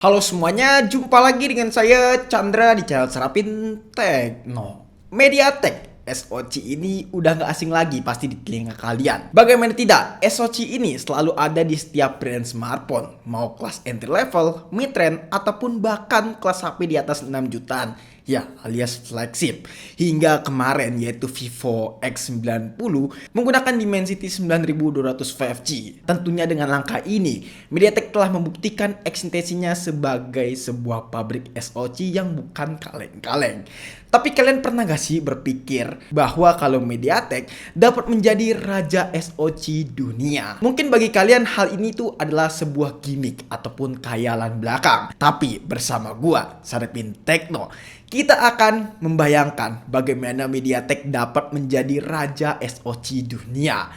Halo semuanya, jumpa lagi dengan saya Chandra di channel Serapin Tekno. MediaTek SoC ini udah nggak asing lagi pasti di telinga kalian. Bagaimana tidak, SoC ini selalu ada di setiap brand smartphone, mau kelas entry level, mid range, ataupun bahkan kelas HP di atas 6 jutaan. Ya, alias flagship. Hingga kemarin yaitu Vivo X90 menggunakan Dimensity 9200 5G. Tentunya dengan langkah ini, MediaTek telah membuktikan eksistensinya sebagai sebuah pabrik SoC yang bukan kaleng-kaleng. Tapi kalian pernah gak sih berpikir bahwa kalau MediaTek dapat menjadi raja SoC dunia? Mungkin bagi kalian hal ini tuh adalah sebuah gimmick ataupun khayalan belakang. Tapi bersama gua, Serapin Tekno, kita akan membayangkan bagaimana MediaTek dapat menjadi raja SoC dunia.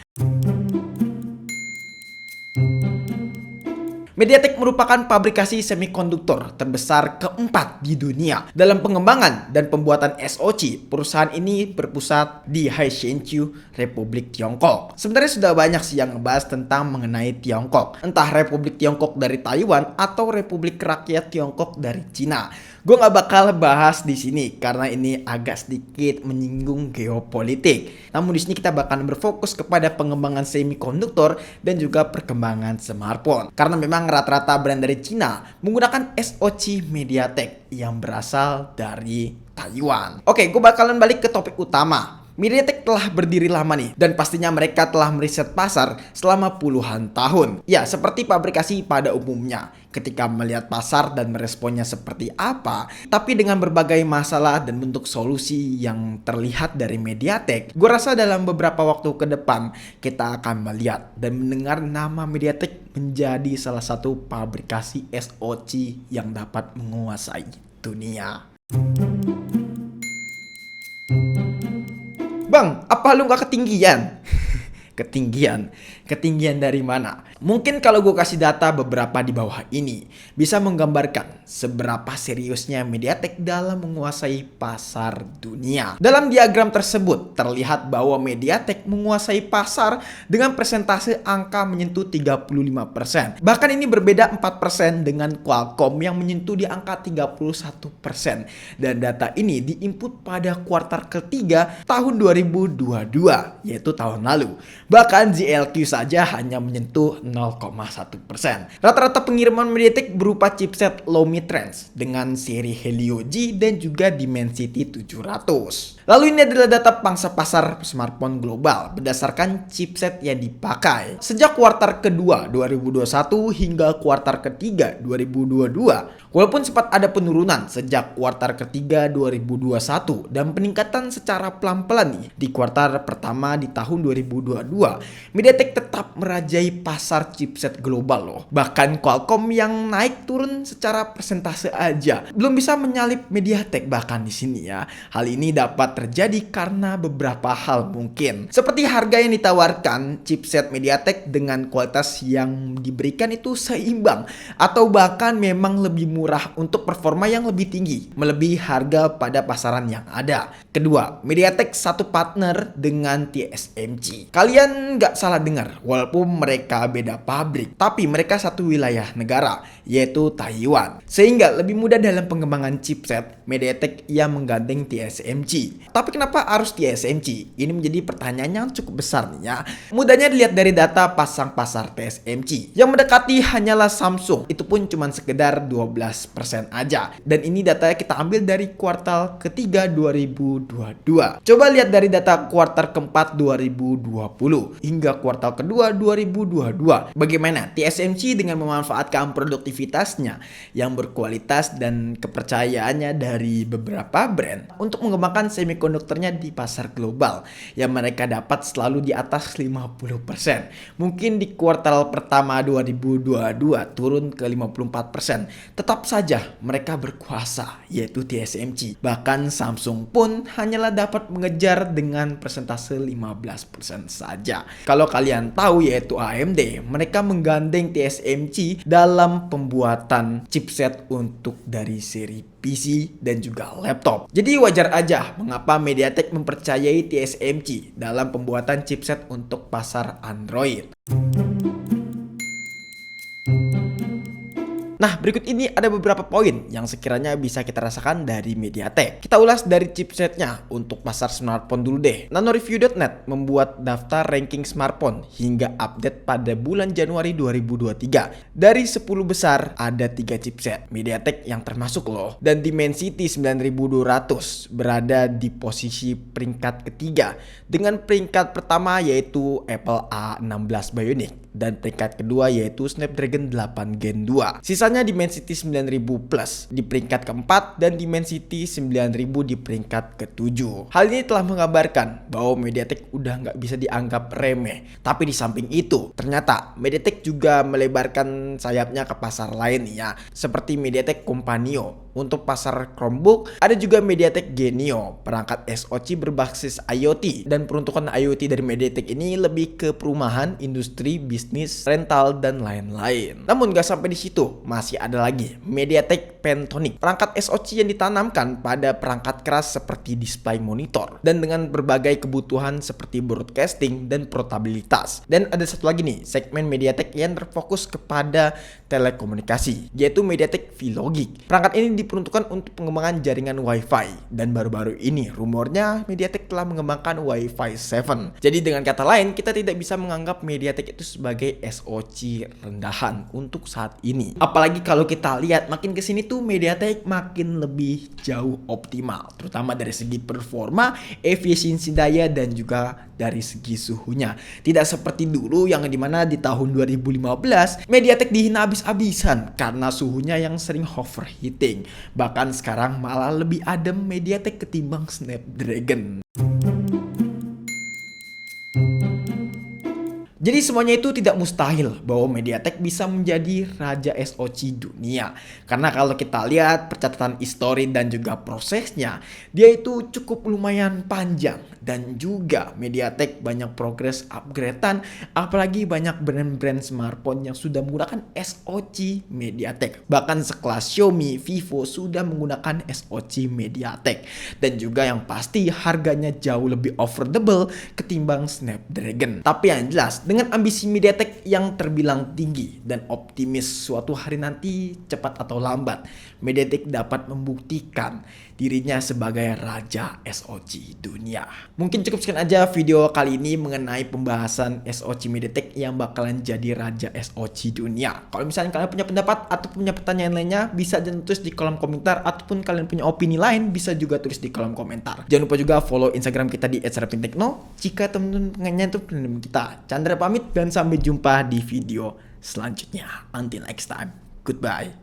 MediaTek merupakan pabrikasi semikonduktor terbesar keempat di dunia. Dalam pengembangan dan pembuatan SoC, perusahaan ini berpusat di Haishengqiu, Republik Tiongkok. Sebenarnya sudah banyak sih yang ngebahas tentang mengenai Tiongkok. Entah Republik Tiongkok dari Taiwan atau Republik Rakyat Tiongkok dari Cina. Gue gak bakal bahas di sini karena ini agak sedikit menyinggung geopolitik. Namun di sini kita bakal berfokus kepada pengembangan semikonduktor dan juga perkembangan smartphone. Karena memang rata-rata brand dari Cina menggunakan SoC MediaTek yang berasal dari Taiwan. Oke, gue bakalan balik ke topik utama. MediaTek telah berdiri lama nih, dan pastinya mereka telah meriset pasar selama puluhan tahun. Ya, seperti pabrikasi pada umumnya. Ketika melihat pasar dan meresponnya seperti apa, tapi dengan berbagai masalah dan bentuk solusi yang terlihat dari MediaTek, gue rasa dalam beberapa waktu ke depan kita akan melihat dan mendengar nama MediaTek menjadi salah satu pabrikasi SoC yang dapat menguasai dunia. Bang, apa lu gak ketinggian? Ketinggian dari mana? Mungkin kalau gue kasih data beberapa di bawah ini bisa menggambarkan seberapa seriusnya MediaTek dalam menguasai pasar dunia. Dalam diagram tersebut terlihat bahwa MediaTek menguasai pasar dengan persentase angka menyentuh 35%. Bahkan ini berbeda 4% dengan Qualcomm yang menyentuh di angka 31%. Dan data ini diinput pada kuartal ketiga tahun 2022, yaitu tahun lalu. Bahkan JLQ saja hanya menyentuh 0,1%. Rata-rata pengiriman MediaTek berupa chipset low mid range dengan seri Helio G dan juga Dimensity 700. Lalu ini adalah data pangsa pasar smartphone global berdasarkan chipset yang dipakai. Sejak kuartal kedua 2021 hingga kuartal ketiga 2022, walaupun sempat ada penurunan sejak kuartal ketiga 2021 dan peningkatan secara pelan-pelan nih di kuartal pertama di tahun 2022, MediaTek tetap merajai pasar chipset global loh. Bahkan Qualcomm yang naik turun secara persentase aja belum bisa menyalip MediaTek bahkan di sini ya. Hal ini dapat terjadi karena beberapa hal mungkin. Seperti harga yang ditawarkan chipset MediaTek dengan kualitas yang diberikan itu seimbang atau bahkan memang lebih murah untuk performa yang lebih tinggi, melebihi harga pada pasaran yang ada. Kedua, MediaTek satu partner dengan TSMC. Kalian nggak salah dengar, walaupun mereka beda pabrik, tapi mereka satu wilayah negara, yaitu Taiwan. Sehingga lebih mudah dalam pengembangan chipset, MediaTek yang menggandeng TSMC. Tapi kenapa harus TSMC? Ini menjadi pertanyaan yang cukup besar nih ya. Mudahnya dilihat dari data pasang pasar TSMC. Yang mendekati hanyalah Samsung, itu pun cuma sekedar 12% aja. Dan ini datanya kita ambil dari kuartal ketiga 2022. Coba lihat dari data kuartal keempat 2020 hingga kuartal kedua 2022. Bagaimana TSMC dengan memanfaatkan produktivitasnya yang berkualitas dan kepercayaannya dari beberapa brand untuk mengembangkan semikonduktornya di pasar global yang mereka dapat selalu di atas 50%. Mungkin di kuartal pertama 2022 turun ke 54%. Tetap saja mereka berkuasa, yaitu TSMC. Bahkan Samsung pun hanyalah dapat mengejar dengan persentase 15% saja. Kalau kalian tahu yaitu AMD, mereka menggandeng TSMC dalam pembuatan chipset untuk dari seri PC dan juga laptop. Jadi wajar aja mengapa MediaTek mempercayai TSMC dalam pembuatan chipset untuk pasar Android. Nah, berikut ini ada beberapa poin yang sekiranya bisa kita rasakan dari MediaTek. Kita ulas dari chipsetnya. Untuk pasar smartphone dulu deh. Nanoreview.net membuat daftar ranking smartphone hingga update pada bulan Januari 2023. Dari 10 besar ada 3 chipset MediaTek yang termasuk loh. Dan Dimensity 9200 berada di posisi peringkat ketiga dengan peringkat pertama yaitu Apple A16 Bionic dan peringkat kedua yaitu Snapdragon 8 Gen 2. Sisanya Dimensity 9000 Plus di peringkat keempat dan Dimensity 9000 di peringkat ketujuh. Hal ini telah menggambarkan bahwa MediaTek udah nggak bisa dianggap remeh. Tapi di samping itu, ternyata MediaTek juga melebarkan sayapnya ke pasar lain ya, seperti MediaTek Companio. Untuk pasar Chromebook, ada juga MediaTek Genio, perangkat SoC berbasis IoT. Dan peruntukan IoT dari MediaTek ini lebih ke perumahan, industri, bisnis, rental, dan lain-lain. Namun gak sampai di situ, masih ada lagi MediaTek Pentonic, perangkat SoC yang ditanamkan pada perangkat keras seperti display monitor dan dengan berbagai kebutuhan seperti broadcasting dan portabilitas. Dan ada satu lagi nih, segmen MediaTek yang terfokus kepada telekomunikasi, yaitu MediaTek V-Logic. Perangkat ini diperuntukkan untuk pengembangan jaringan Wi-Fi dan baru-baru ini rumornya MediaTek telah mengembangkan Wi-Fi 7. Jadi dengan kata lain, kita tidak bisa menganggap MediaTek itu sebagai SoC rendahan untuk saat ini. Apalagi kalau kita lihat makin kesini tuh MediaTek makin lebih jauh optimal, terutama dari segi performa, efisiensi daya, dan juga dari segi suhunya. Tidak seperti dulu yang dimana di tahun 2015 MediaTek dihina habis-habisan karena suhunya yang sering overheating. Bahkan sekarang malah lebih adem MediaTek ketimbang Snapdragon. Jadi semuanya itu tidak mustahil bahwa MediaTek bisa menjadi raja SoC dunia. Karena kalau kita lihat percatatan histori dan juga prosesnya, dia itu cukup lumayan panjang. Dan juga MediaTek banyak progres upgradean, apalagi banyak brand-brand smartphone yang sudah menggunakan SoC MediaTek. Bahkan sekelas Xiaomi, Vivo sudah menggunakan SoC MediaTek. Dan juga yang pasti harganya jauh lebih affordable ketimbang Snapdragon. Tapi yang jelas, dengan ambisi MediaTek yang terbilang tinggi dan optimis suatu hari nanti cepat atau lambat, MediaTek dapat membuktikan dirinya sebagai raja SoC dunia. Mungkin cukup sekian aja video kali ini mengenai pembahasan SoC MediaTek yang bakalan jadi raja SoC dunia. Kalau misalnya kalian punya pendapat atau punya pertanyaan lainnya, bisa tulis di kolom komentar, ataupun kalian punya opini lain bisa juga tulis di kolom komentar. Jangan lupa juga follow Instagram kita di @serapintekno. Jika teman-teman pengennya itu pengen kita. Chandra pamit dan sampai jumpa di video selanjutnya. Until next time. Goodbye.